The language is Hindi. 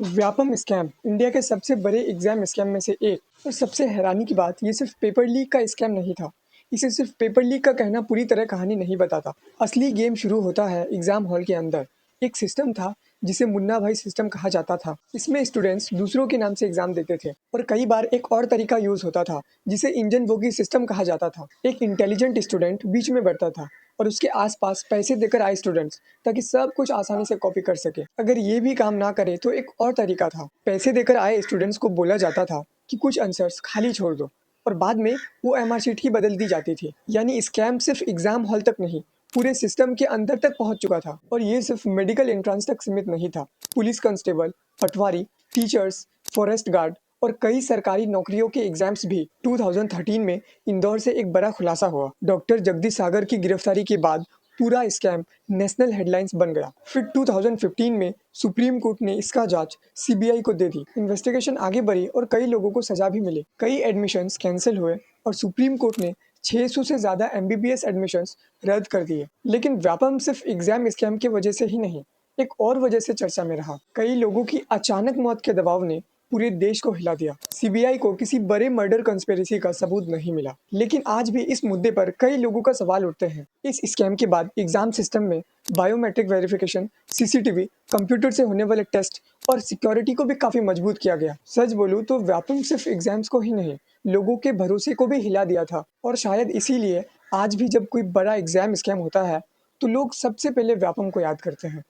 व्यापम स्कैम इंडिया के सबसे बड़े एग्जाम स्कैम में से एक। और सबसे हैरानी की बात, ये सिर्फ पेपर लीक का स्कैम नहीं था। इसे सिर्फ पेपर लीक का कहना पूरी तरह कहानी नहीं बताता। असली गेम शुरू होता है एग्जाम हॉल के अंदर। एक सिस्टम था जिसे मुन्ना भाई सिस्टम कहा जाता था। इसमें स्टूडेंट्स दूसरों के नाम से एग्जाम देते थे और कई बार एक और तरीका यूज होता था जिसे इंजन बोगी सिस्टम कहा जाता था। एक इंटेलिजेंट स्टूडेंट बीच में बैठता था और उसके आसपास पैसे देकर आए स्टूडेंट्स, ताकि सब कुछ आसानी से कॉपी कर सके। अगर ये भी काम ना करे तो एक और तरीका था। पैसे देकर आए स्टूडेंट्स को बोला जाता था कि कुछ आंसर्स खाली छोड़ दो और बाद में वो एमआर शीट ही बदल दी जाती थी। यानी स्कैम सिर्फ एग्जाम हॉल तक नहीं, पूरे सिस्टम के अंदर तक पहुंच चुका था। और ये सिर्फ मेडिकल एंट्रेंस तक सीमित नहीं था। पुलिस कांस्टेबल, पटवारी, टीचर्स, फॉरेस्ट गार्ड और कई सरकारी नौकरियों के एग्जाम्स भी 2013 में इंदौर से एक बड़ा खुलासा हुआ। डॉक्टर जगदीश सागर की गिरफ्तारी के बाद पूरा स्कैम नेशनल हेडलाइंस बन गया। फिर 2015 में सुप्रीम कोर्ट ने इसका जांच सीबीआई को दे दी। इन्वेस्टिगेशन आगे बढ़ी और कई लोगों को सजा भी मिली। कई एडमिशन्स कैंसिल हुए और सुप्रीम कोर्ट ने 600 से ज्यादा एमबीबीएस एडमिशन्स रद्द कर दिए। लेकिन व्यापम सिर्फ एग्जाम स्कैम की वजह से ही नहीं, एक और वजह से चर्चा में रहा। कई लोगों की अचानक मौत के दबाव ने पूरे देश को हिला दिया। सीबीआई को किसी बड़े मर्डर कंस्पिरेसी का सबूत नहीं मिला, लेकिन आज भी इस मुद्दे पर कई लोगों का सवाल उठते हैं। इस स्कैम के बाद एग्जाम सिस्टम में बायोमेट्रिक वेरिफिकेशन, सीसीटीवी, कंप्यूटर से होने वाले टेस्ट और सिक्योरिटी को भी काफी मजबूत किया गया। सच बोलूं तो व्यापम सिर्फ एग्जाम्स को ही नहीं, लोगों के भरोसे को भी हिला दिया था। और शायद इसीलिए आज भी जब कोई बड़ा एग्जाम स्कैम होता है तो लोग सबसे पहले व्यापम को याद करते हैं।